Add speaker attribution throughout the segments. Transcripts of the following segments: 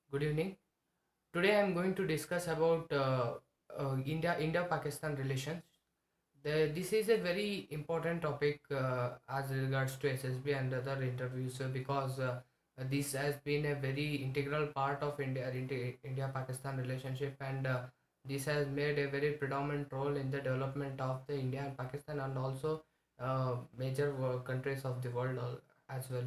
Speaker 1: Good evening. Today I am going to discuss about India-Pakistan relations. This is a very important topic as regards to SSB and other interviews because this has been a very integral part of India-Pakistan relationship, and this has made a very predominant role in the development of the India and Pakistan, and also major countries of the world as well.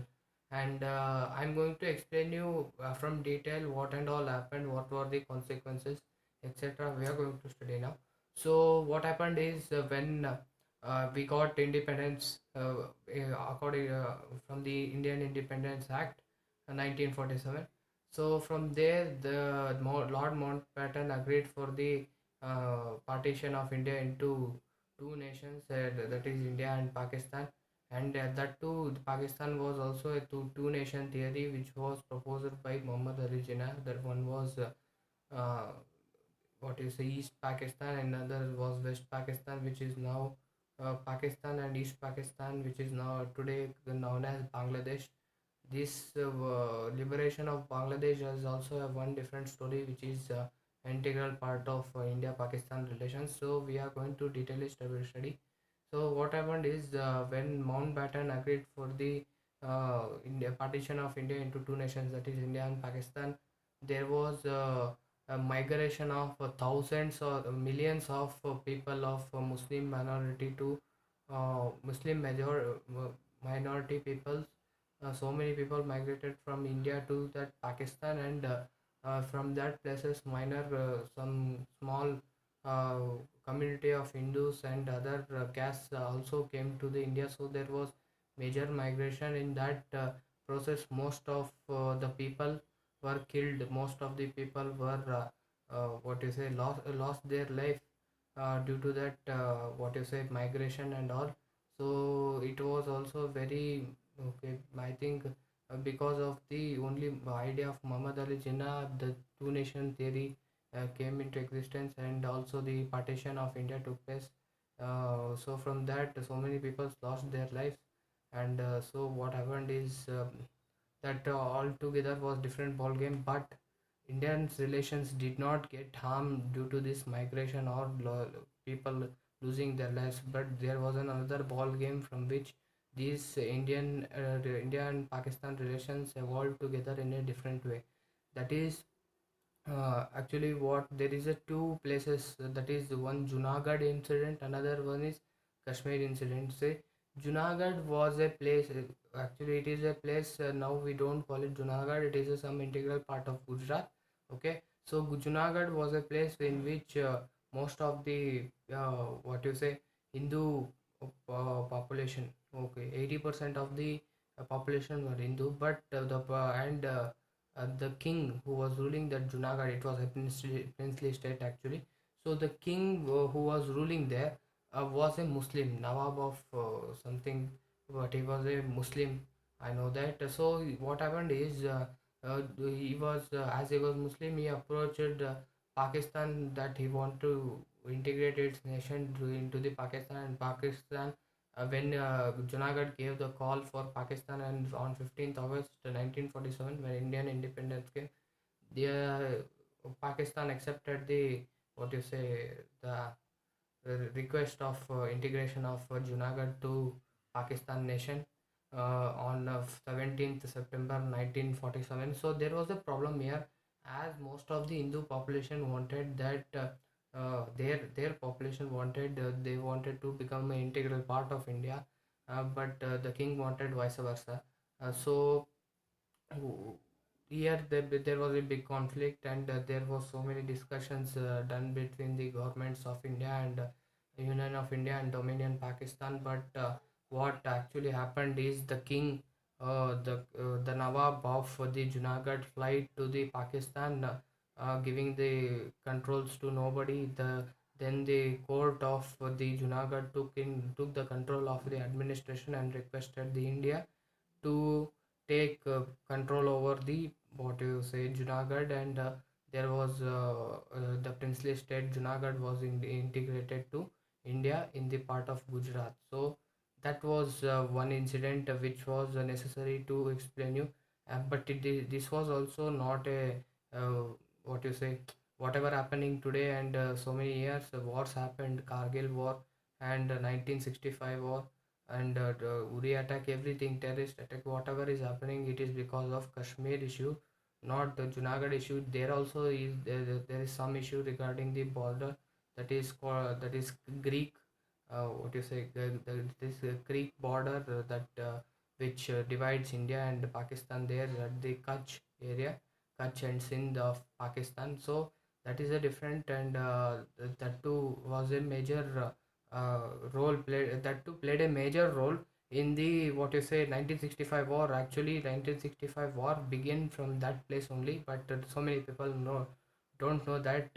Speaker 1: And I'm going to explain you from detail what and all happened, what were the consequences, etc. We are going to study now. So what happened is when we got independence according from the Indian Independence Act 1947. So from there, the Lord Mountbatten agreed for the partition of India into two nations, that is India and Pakistan. And that too, Pakistan was also a two nation theory which was proposed by Muhammad Ali Jinnah. That one was uh, what is East Pakistan, and another was West Pakistan, which is now Pakistan, and East Pakistan, which is now today known as Bangladesh. This liberation of Bangladesh has also a one different story, which is integral part of India-Pakistan relations. So we are going to detail study. So what happened is when Mountbatten agreed for the India partition of India into two nations, that is India and Pakistan, there was a migration of thousands or millions of people of Muslim minority to minority people. So many people migrated from India to that Pakistan, and from that places minor some small uh, community of Hindus and other castes also came to the India. So there was major migration in that process. Most of the people were killed. Most of the people were what you say lost their life due to that what you say migration and all. So it was also very okay. I think because of the only idea of Muhammad Ali Jinnah, the two nation theory came into existence, and also the partition of India took place. So from that, so many people lost their lives, and so what happened is that altogether was different ball game. But Indians relations did not get harmed due to this migration or people losing their lives, but there was another ball game from which these India and Pakistan relations evolved together in a different way. That is actually what there is a two places, that is the one Junagadh incident, another one is Kashmir incident. Say Junagadh was a place, actually it is a place, now we don't call it Junagadh, it is some integral part of Gujarat. Okay, so Junagadh was a place in which most of the what you say Hindu population, okay, 80% of the population were Hindu, but the king who was ruling that Junagadh, it was a princely state actually. So the king who was ruling there was a Muslim, Nawab of something, but he was a Muslim. I know that. So what happened is he was as he was Muslim, he approached Pakistan that he want to integrate its nation into the Pakistan, and Pakistan when Junagadh gave the call for Pakistan, and on 15th August 1947, when Indian independence came, the Pakistan accepted the what you say request of integration of Junagadh to Pakistan nation on 17th September 1947. So there was a problem here, as most of the Hindu population wanted that their population wanted they wanted to become an integral part of India, but the king wanted vice versa. So here there was a big conflict, and there was so many discussions done between the governments of India and Union of India and Dominion Pakistan. But what actually happened is the king, the Nawab of the Junagadh, flight to the Pakistan, giving the controls to nobody. Then the court of the Junagadh took the control of the administration and requested the India to take control over the what you say Junagadh, and there was the princely state Junagadh was integrated to India in the part of Gujarat. So that was one incident which was necessary to explain you, but this was also not a uh, what you say, whatever happening today, and so many years wars happened, Kargil war and 1965 war, and the Uri attack, everything, terrorist attack, whatever is happening, it is because of Kashmir issue, not the Junagadh issue. There also is there is some issue regarding the border, that is called, that is Greek, what you say, this Greek border, that which divides India and Pakistan, there at the Kutch area, Kutch and Sindh of Pakistan. So that is a different, and that too was a major role played. That too played a major role in the, what you say, 1965 war. Actually, 1965 war began from that place only, but so many people don't know that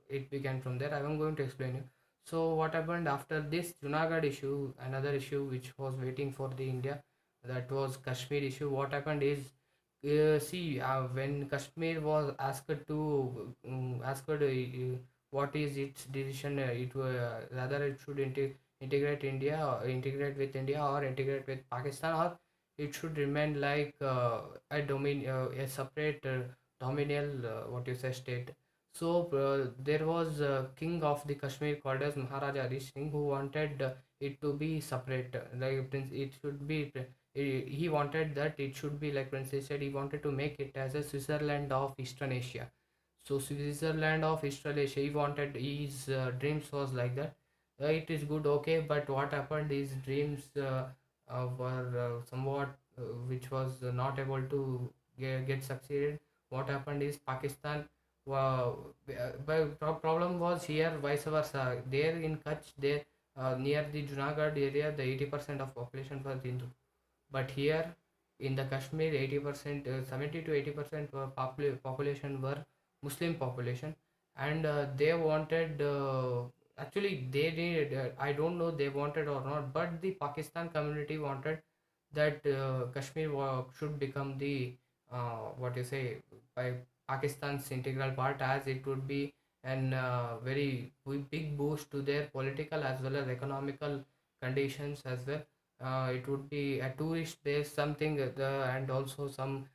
Speaker 1: it began from there. I am going to explain you. So what happened after this Junagadh issue? Another issue which was waiting for the India, that was Kashmir issue. What happened is, see, when Kashmir was asked to what is its decision, rather it should integrate India, or integrate with India, or integrate with Pakistan, or it should remain like a separate dominial, what you say, state. So there was a king of the Kashmir called as Maharaja Hari Singh, who wanted it to be separate, like it should be, he wanted that it should be like Prince said, he wanted to make it as a Switzerland of Eastern Asia. So Switzerland of Eastern Asia, he wanted, his dreams was like that. It is good, okay, but what happened, his dreams were somewhat which was not able to get succeeded. What happened is Pakistan, but problem was here vice versa. There in Kutch, there near the Junagadh area, the 80% of population was Hindu, but here in the Kashmir, 80%, 70 to 80% population were Muslim population, and they wanted, actually they did, I don't know they wanted or not, but the Pakistan community wanted that Kashmir should become the, what you say, by Pakistan's integral part, as it would be an very big boost to their political as well as economical conditions as well. It would be a tourist place, something, and also some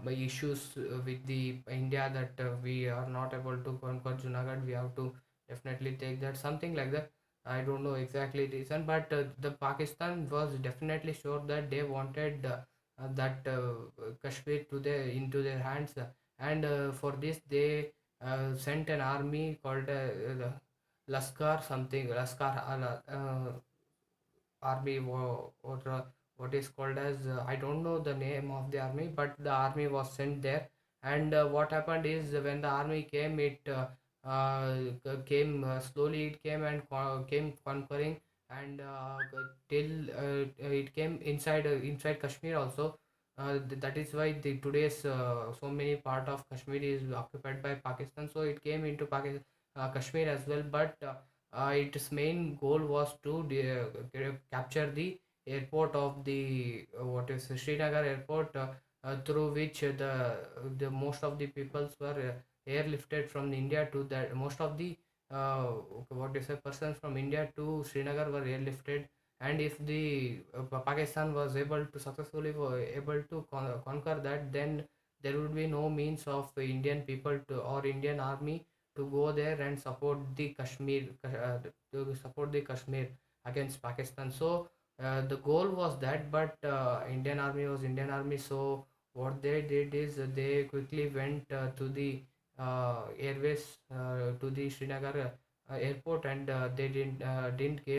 Speaker 1: issues with the India, that we are not able to conquer Junagadh, we have to definitely take that, something like that. I don't know exactly reason, but the Pakistan was definitely sure that they wanted that Kashmir to their into their hands, and for this they sent an army called Laskar something, Laskar army, or what is called as, I don't know the name of the army, but the army was sent there. And what happened is, when the army came, it came slowly, it came and came conquering, and till it came inside Kashmir also. That is why the today's so many part of Kashmir is occupied by Pakistan, so it came into Pakistan, Kashmir as well. But its main goal was to capture the airport of the, what is Srinagar airport, through which the most of the peoples were airlifted from India to that. Most of the uh, what is a persons from India to Srinagar were airlifted, and if the Pakistan was able to successfully able to conquer that, then there would be no means of Indian people to, or Indian army to go there and support the Kashmir, to support the Kashmir against Pakistan. So the goal was that, but Indian army was Indian army. So what they did is they quickly went to the airways, to the Srinagar airport, and they didn't give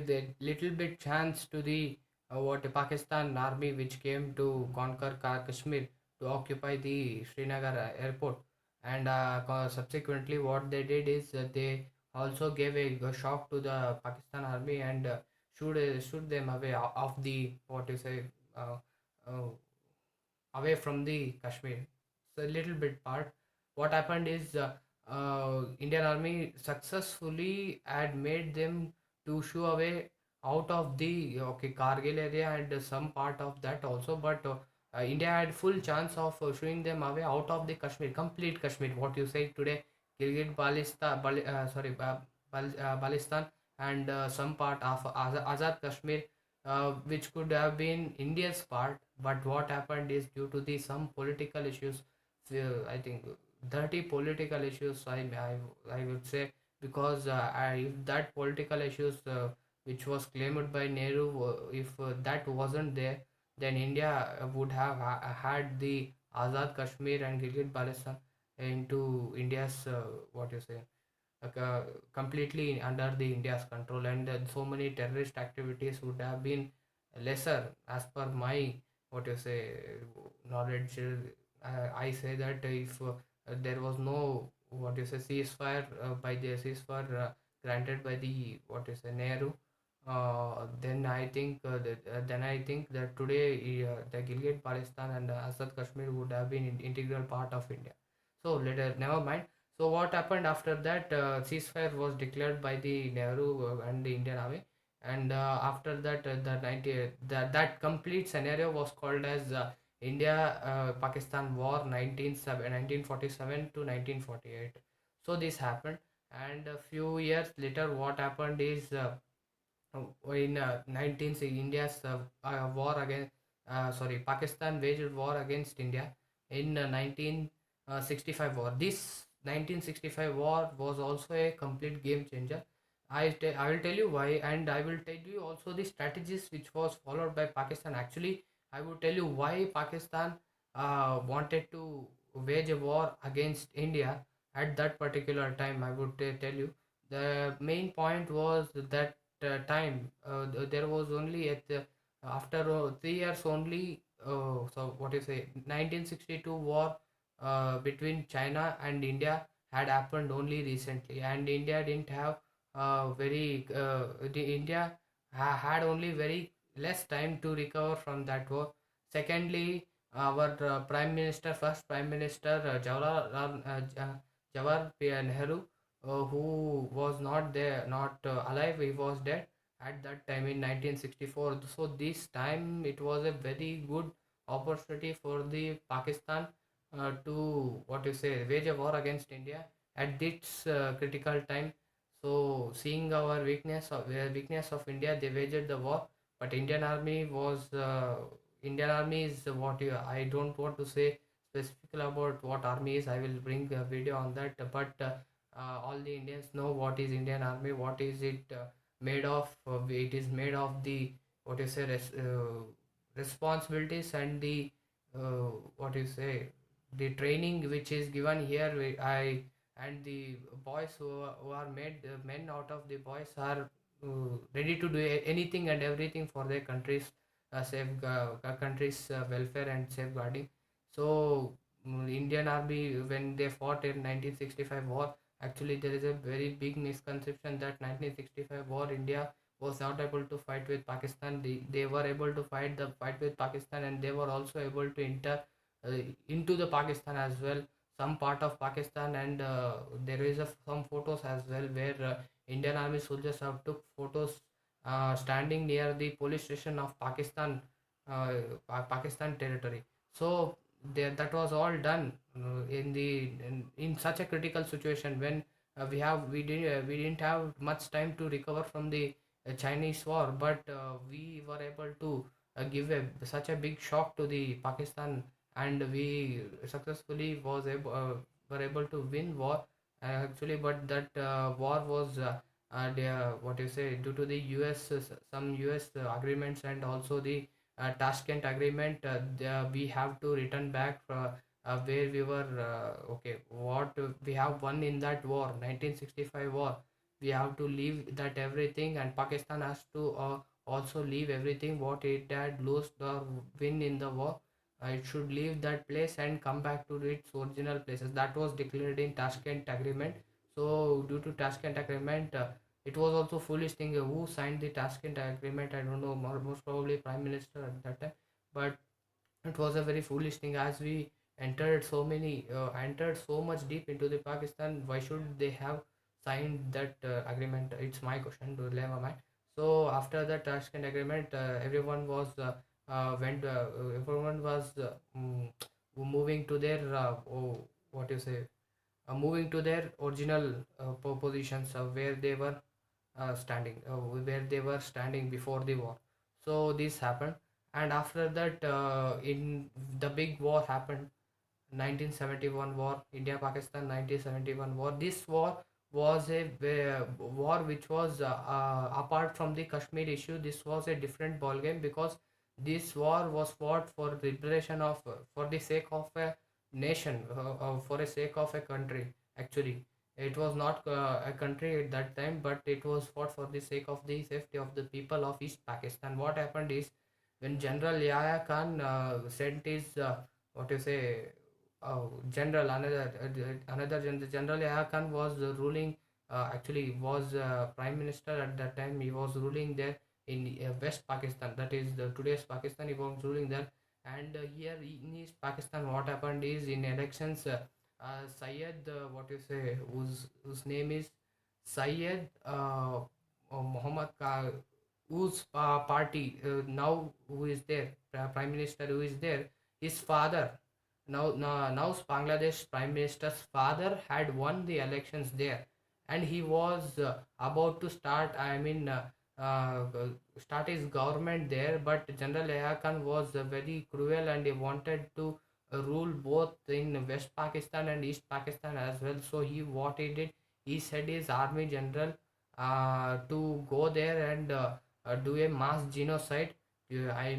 Speaker 1: the little bit chance to the what Pakistan army which came to conquer Kashmir, to occupy the Srinagar airport. And subsequently what they did is they also gave a shock to the Pakistan army, and shoot them away of the, what you say, uh, uh, away from the Kashmir. So a little bit part. What happened is, Indian Army successfully had made them to shoo away out of the, okay, Kargil area and some part of that also, but India had full chance of shooing them away out of the Kashmir, complete Kashmir. What you say today, Gilgit Baltistan, Balistan, and some part of Azad Kashmir, which could have been India's part, but what happened is due to the some political issues, I think dirty political issues, I would say, because if that political issues which was claimed by Nehru, if that wasn't there, then India would have had the Azad Kashmir and Gilgit Baltistan into India's what you say, completely under the India's control, and so many terrorist activities would have been lesser as per my what you say knowledge. I say that if there was no what you say ceasefire by the ceasefire granted by the what you say Nehru, then I think that today the Gilgit Baltistan and Azad Kashmir would have been integral part of India. So later, never mind. So what happened after that? Ceasefire was declared by the Nehru and the Indian Army, and after that, that complete scenario was called as India Pakistan War 1947 to 1948. So this happened, and a few years later, what happened is in 19 India's war against Pakistan waged war against India in 1965 war. This 1965 war was also a complete game changer. I will tell you why, and I will tell you also the strategies which was followed by Pakistan. Actually, I will tell you why Pakistan wanted to wage a war against India at that particular time. I would tell you the main point was that time there was only at the, after 3 years only, so what you say 1962 war between China and India had happened only recently, and India didn't have the India had only very less time to recover from that war. Secondly, our first prime minister Jawaharlal Nehru, who was not there, not alive, he was dead at that time in 1964. So this time it was a very good opportunity for the Pakistan to what you say wage a war against India at this critical time. So seeing our weakness of India, they waged the war. But Indian army is what you, I don't want to say specifically about what army is. I will bring a video on that. But all the Indians know what is Indian army, what is it made of. It is made of the what you say responsibilities and the what you say the training which is given here. I and the boys who are made men out of the boys are ready to do anything and everything for their country's country's welfare and safeguarding. So Indian army, when they fought in 1965 war, actually there is a very big misconception that 1965 war India was not able to fight with Pakistan. They were able to fight with Pakistan, and they were also able to enter uh, into the Pakistan as well, some part of Pakistan. And there is some photos as well where Indian army soldiers have took photos standing near the police station of Pakistan, uh, Pakistan territory. So there, that was all done in such a critical situation when we didn't have much time to recover from the Chinese war, but we were able to such a big shock to the Pakistan, and we successfully were able to win war actually. But that war was what you say due to the US some US agreements, and also the Tashkent agreement. We have to return back where we were. Okay, what we have won in that war, 1965 war, we have to leave that everything, and Pakistan has to also leave everything what it had lost or win in the war. It should leave that place and come back to its original places. That was declared in Tashkent agreement. So due to Tashkent agreement, it was also foolish thing. Who signed the Tashkent agreement? I don't know. Most probably Prime Minister at that time. But it was a very foolish thing, as we entered so much deep into the Pakistan. Why should they have signed that agreement? It's my question to lay my mind. So after the Tashkent agreement, everyone was moving to their what you say moving to their original positions where they were standing before the war. So this happened, And after that, in the big war happened, 1971 war, India Pakistan 1971 war. This war was a war which was apart from the Kashmir issue. This was a different ball game, because this war was fought for liberation of, for the sake of a nation, for the sake of a country. Actually, it was not a country at that time, but it was fought for the sake of the safety of the people of East Pakistan. What happened is, when General Yahya Khan sent his, what you say, general, General Yahya Khan was ruling, actually was prime minister at that time. He was ruling there in West Pakistan, that is the today's Pakistan. He was ruling there. And here in East Pakistan, what happened is, in elections, Syed, what you say, whose name is Syed Muhammad whose party, now who is there, prime minister who is there, his father, now Bangladesh prime minister's father had won the elections there. And he was about to start, uh, start his government there. But General Yahya Khan was very cruel, and he wanted to rule both in West Pakistan and East Pakistan as well. So what he did, he said his army general to go there and do a mass genocide. I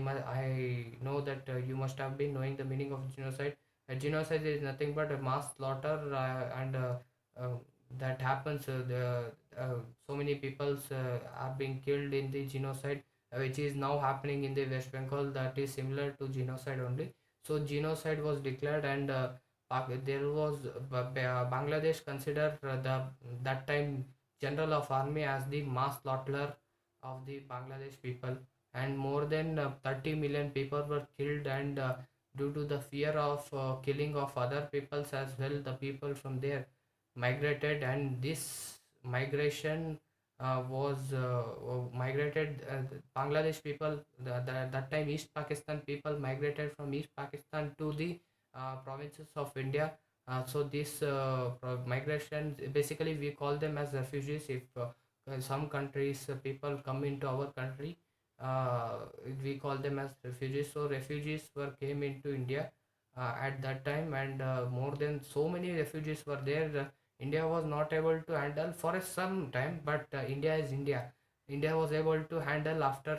Speaker 1: know that you must have been knowing the meaning of genocide. A genocide is nothing but a mass slaughter, and uh, that happens. So many peoples are being killed in the genocide, which is now happening in the West Bengal. That is similar to genocide only. So genocide was declared, and there was Bangladesh considered the that time general of army as the mass slaughterer of the Bangladesh people. And more than 30 million people were killed. And due to the fear of killing of other peoples as well, the people from there migrated. And this migration was migrated, Bangladesh people, that time East Pakistan people migrated from East Pakistan to the provinces of India. So this migration, basically we call them as refugees. If some countries people come into our country, uh, we call them as refugees. So refugees were came into India at that time. And more than so many refugees were there. India was not able to handle for some time, but India is India. India was able to handle after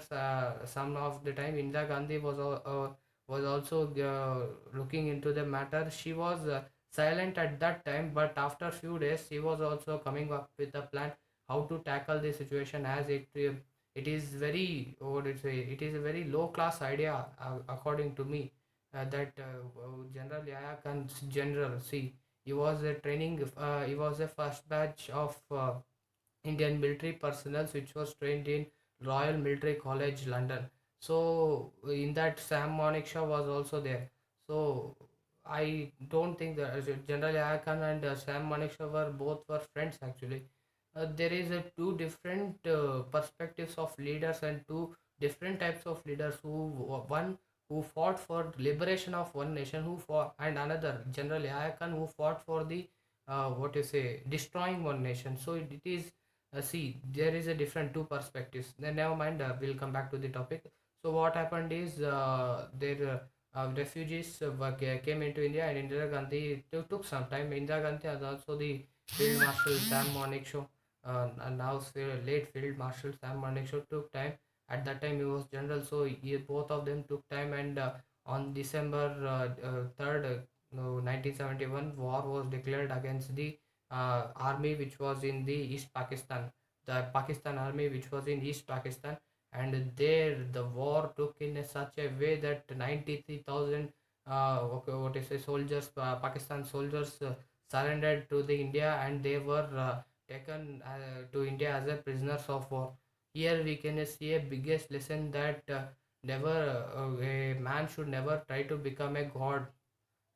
Speaker 1: some of the time. Indira Gandhi was also looking into the matter. She was silent at that time, but after few days she was also coming up with a plan how to tackle the situation, as it is very, what do you say, it is a very low class idea, according to me. That General Yahya Khan's general, see, he was a first batch of Indian military personnel which was trained in Royal Military College, London. So in that, Sam Manekshaw was also there. So I don't think that General Yahya Khan and Sam Manekshaw were friends actually. There is a two different perspectives of leaders, and two different types of leaders, one who fought for liberation of one nation, who fought, and another General Yahya Khan, who fought for the, what you say, destroying one nation. So it is, see, there is a different two perspectives. Then never mind, we'll come back to the topic. So what happened is, their refugees came into India, and Indira Gandhi took some time. Indira Gandhi and also the Field Marshal Sam Manekshaw, and now late Field Marshal Sam Manekshaw took time. At that time he was general, so both of them took time. And on December 3rd, no, 1971, war was declared against the army which was in the East Pakistan, the Pakistan army which was in East Pakistan. And there the war took in such a way that 93,000 okay, what is say, soldiers, Pakistan soldiers surrendered to the India, and they were taken to India as a prisoners of war. Here we can see a biggest lesson that never a man should never try to become a god,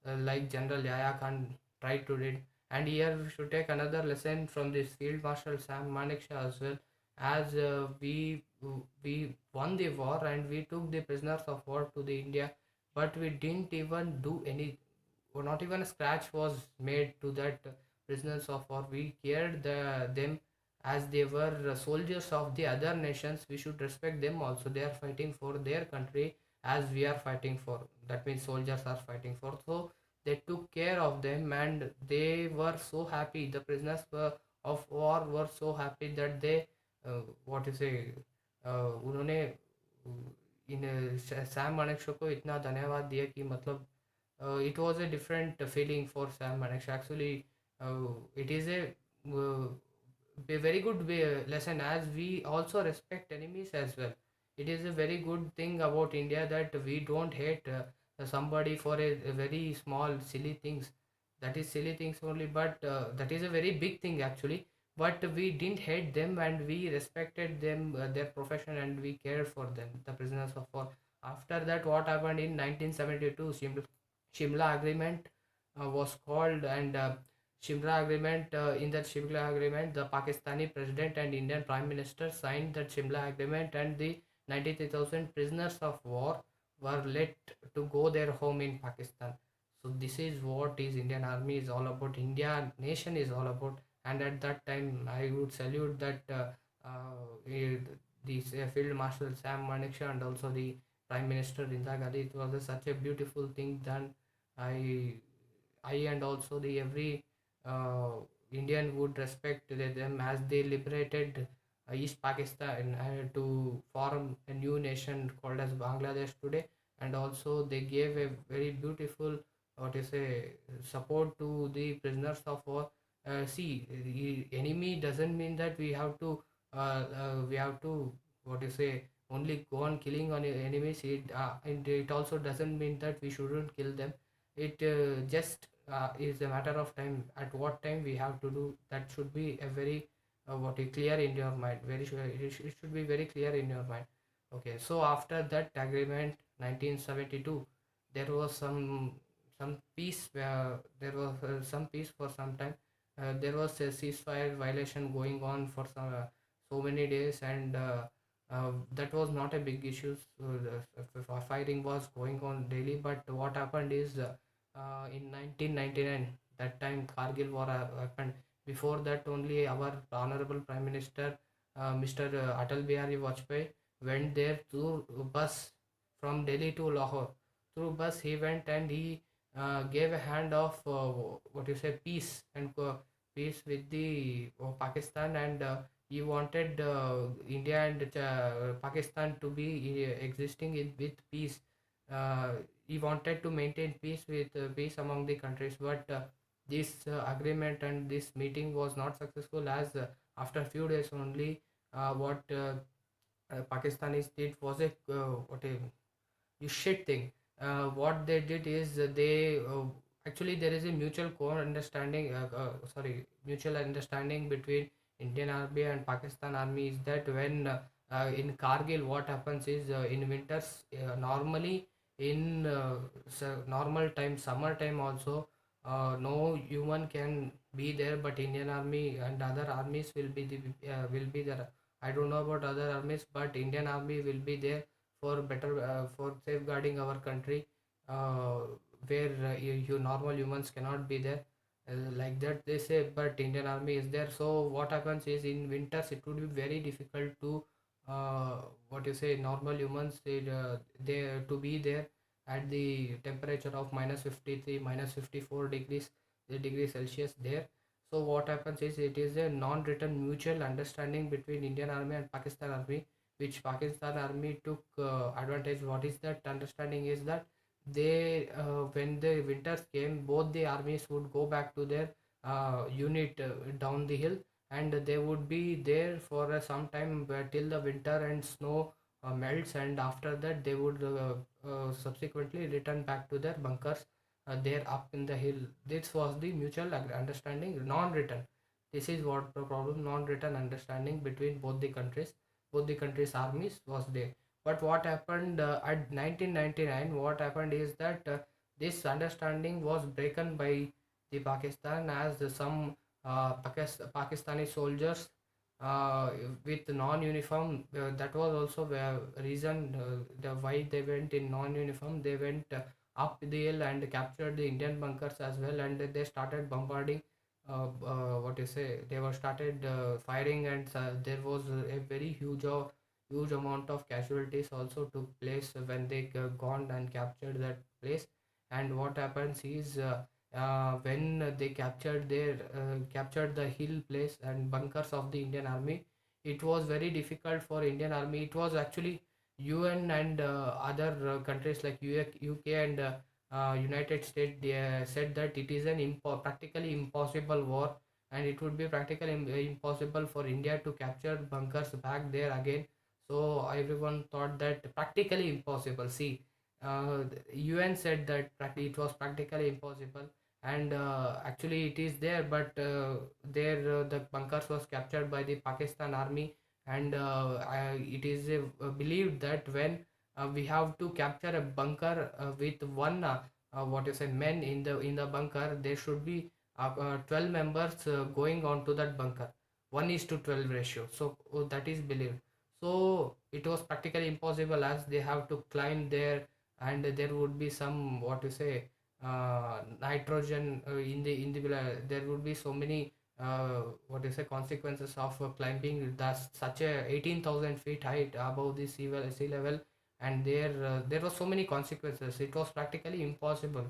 Speaker 1: like General Yahya Khan tried to did. And here we should take another lesson from this Field Marshal Sam Manekshaw as well, as we won the war and we took the prisoners of war to the India, but we didn't even do any, or not even a scratch was made to that prisoners of war. We cared them as they were soldiers of the other nations. We should respect them also. They are fighting for their country as we are fighting for. That means soldiers are fighting for. So they took care of them, and they were so happy. The prisoners of war were so happy that they what you say उन्होंने इन Sam Manekshaw को इतना धन्यवाद दिया कि मतलब it was a different feeling for Sam Manekshaw. Actually, it is a very good lesson, as we also respect enemies as well. It is a very good thing about India that we don't hate somebody for a very small silly things. That is silly things only, but that is a very big thing actually. But we didn't hate them, and we respected them, their profession, and we cared for them, the prisoners of war. After that, what happened in 1972? Shimla Agreement was called, and Shimla Agreement, in that Shimla Agreement, the Pakistani President and Indian Prime Minister signed that Shimla Agreement, and the 93,000 prisoners of war were let to go their home in Pakistan. So this is what is Indian Army is all about. India nation is all about. And at that time, I would salute that the Field Marshal Sam Manekshaw and also the Prime Minister Indira Gandhi. It was such a beautiful thing done. I and also the every uh, Indian would respect them as they liberated East Pakistan to form a new nation called as Bangladesh today, and also they gave a very beautiful what you say support to the prisoners of war. See, the enemy doesn't mean that we have to what you say only go on killing on enemies. And it also doesn't mean that we shouldn't kill them. It just is a matter of time. At what time we have to do that should be a very what is clear in your mind. Very sure it should be very clear in your mind. Okay, so after that agreement, 1972, there was some peace. There was some peace for some time. There was a ceasefire violation going on for so many days, and that was not a big issue. So the fighting was going on daily, but what happened is in 1999, that time Kargil war happened. Before that, only our honorable Prime Minister, Mr. Atal Bihari Vajpayee, went there through bus from Delhi to Lahore. Through bus, he went and he gave a hand of what you say peace and peace with the Pakistan, and he wanted India and Pakistan to be existing with peace. Uh, he wanted to maintain peace with peace among the countries, but this agreement and this meeting was not successful, as after few days only what Pakistanis did was a what a you shit thing. What they did is they actually there is a mutual core understanding. Sorry, mutual understanding between Indian Army and Pakistan Army is that when in Kargil, what happens is in winters normally in normal time, summer time also, no human can be there, but Indian Army and other armies will be there. I don't know about other armies, but Indian Army will be there for better for safeguarding our country, uh, where you normal humans cannot be there, like that they say, but Indian Army is there. So what happens is in winters it would be very difficult to what you say normal humans they to be there at the temperature of -53 -54 degrees degrees Celsius there. So what happens is it is a non-written mutual understanding between Indian Army and Pakistan Army, which Pakistan Army took advantage. What is that understanding is that they when the winters came, both the armies would go back to their unit down the hill, and they would be there for some time till the winter and snow melts, and after that they would subsequently return back to their bunkers there up in the hill. This was the mutual understanding, non-written. This is what the problem, non-written understanding between both the countries armies was there. But what happened at 1999, what happened is that this understanding was broken by the Pakistan, as some Pakistani soldiers uh, with non-uniform, that was also the reason why they went in non-uniform. They went up the hill and captured the Indian bunkers as well, and they started bombarding what you say they were started firing, and there was a very huge huge amount of casualties also took place when they gone and captured that place. And what happens is, when they captured the hill place and bunkers of the Indian army, it was very difficult for Indian army. It was actually UN and other countries like UK and United States, they said that it is an practically impossible war, and it would be practically impossible for India to capture bunkers back there again. So everyone thought that practically impossible. See, UN said that it was practically impossible, and actually it is there, but there the bunkers was captured by the Pakistan army. And it is believed that when we have to capture a bunker with one what is a men in the bunker, there should be 12 members going on to that bunker, 1 is to 12 ratio. So that is believed. So it was practically impossible, as they have to climb there, and there would be some what to say nitrogen there would be so many what is the consequences of climbing that's such a 18,000 feet height above the sea level. And there were so many consequences. It was practically impossible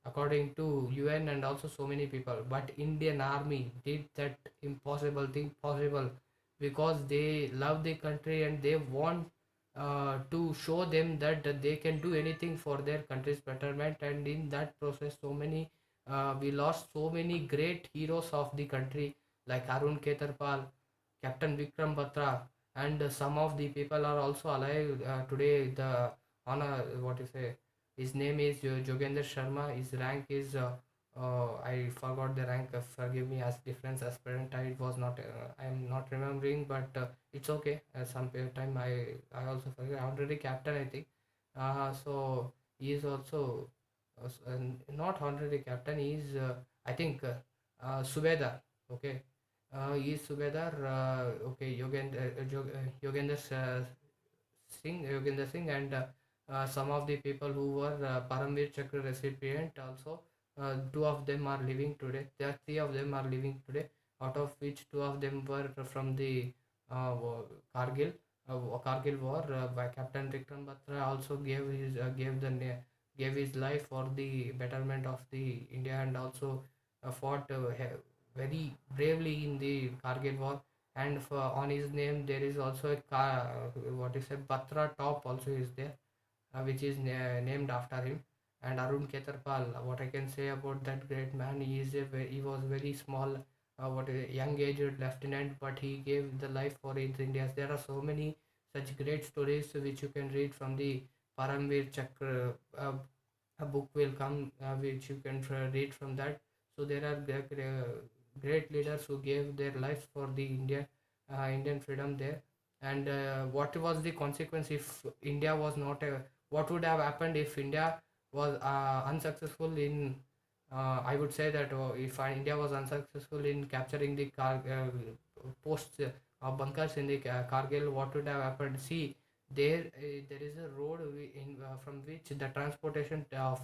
Speaker 1: according to UN and also so many people. But Indian army did that impossible thing possible, because they love the country and they want to show them that they can do anything for their country's betterment. And in that process, so many we lost so many great heroes of the country, like Arun Ketarpal, Captain Vikram Batra, and some of the people are also alive today. The honor, what you say, his name is Jogender Sharma. His rank is I forgot the rank. Forgive me, as difference aspirant. I was not. I am not remembering, but it's okay. Some time I also forget. Honorary captain, I think. So he is also not honorary captain. He is I think Subedar. Okay. He is Subedar. Okay, Yogender Singh, and some of the people who were Paramveer Chakra recipient also. Two of them are living today. There are three of them are living today, out of which two of them were from the Kargil. Kargil war. By Captain Vikram Batra also gave his life for the betterment of the India, and also fought very bravely in the Kargil war. And on his name there is also a what is a Batra top also is there, which is named after him. And Arun Ketarpal, what I can say about that great man, he was very small, what a young aged lieutenant, but he gave the life for his India. There are so many such great stories which you can read from the Paramveer Chakra. A book will come which you can read from that. So there are great leaders who gave their lives for the Indian freedom there. And what was the consequence if India was not a what would have happened if India was unsuccessful in I would say that if India was unsuccessful in capturing the posts bunkers in the Kargil, what would have happened? See, there is a road from which the transportation of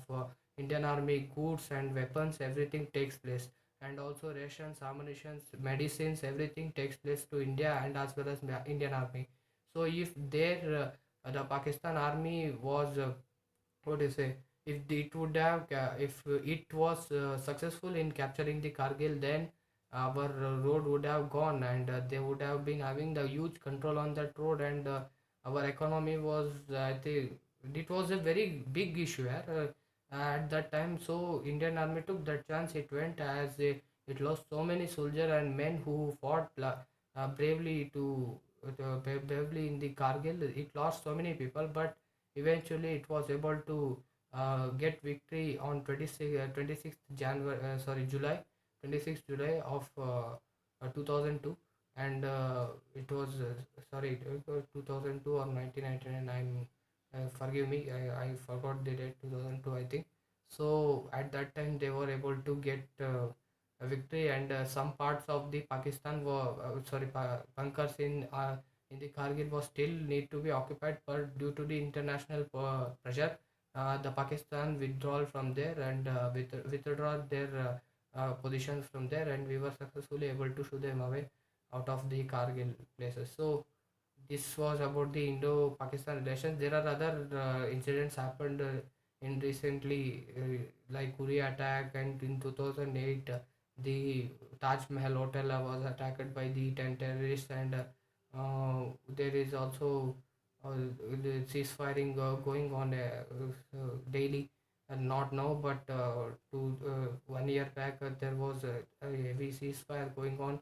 Speaker 1: Indian Army goods and weapons, everything takes place, and also rations, ammunitions, medicines, everything takes place to India and as well as Indian Army. So if there the Pakistan Army was what do you say, if it was successful in capturing the Kargil, then our road would have gone, and they would have been having the huge control on that road. And our economy was I think it was a very big issue at that time. So Indian Army took that chance. It went as it lost so many soldiers and men who fought bravely bravely in the Kargil. It lost so many people, but eventually it was able to get victory on 26th January, July, 26th July of 2002. And it was it was 2002 or 1999. Forgive me, I forgot the date. 2002, I think. So at that time they were able to get a victory, and some parts of the Pakistan were bunkers in the Kargil was still need to be occupied, but due to the international pressure, the Pakistan withdrawal from there, and withdraw their positions from there, and we were successfully able to shoo them away out of the Kargil places. So This was about the Indo-Pakistan relations. There are other incidents happened in recently, like Uri attack, and in 2008, the Taj Mahal hotel was attacked by the 10 terrorists, and there is also the ceasefiring going on daily, and not now, but 1 year back, there was a heavy ceasefire going on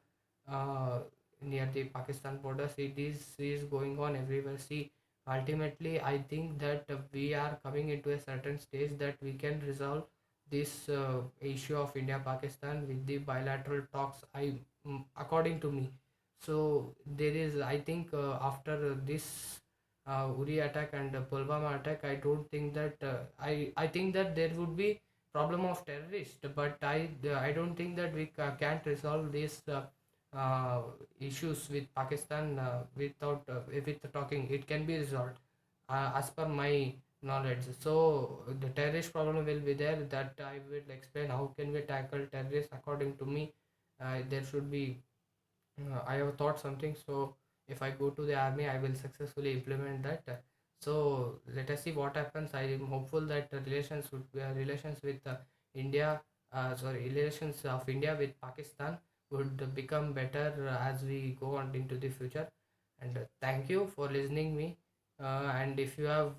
Speaker 1: uh, near the Pakistan border. See, this is going on everywhere. See, ultimately, I think that we are coming into a certain stage that we can resolve this issue of India-Pakistan with the bilateral talks. According to me, so there is. I think after this Uri attack and Pulwama attack, I don't think that I think that there would be problem of terrorist, but I don't think that we can't resolve this. Uh, Issues with Pakistan without with talking. It can be resolved as per my knowledge. So the terrorist problem will be there. That I will explain how can we tackle terrorists. According to me, there should be. I have thought something. So if I go to the army, I will successfully implement that. So let us see what happens. I am hopeful that relations with India, relations of India with Pakistan would become better as we go on into the future. And thank you for listening me. And if you have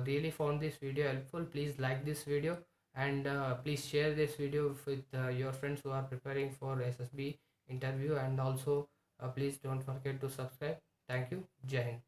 Speaker 1: really found this video helpful, please like this video, and please share this video with your friends who are preparing for SSB interview, and also please don't forget to subscribe. Thank you. Jai Hind.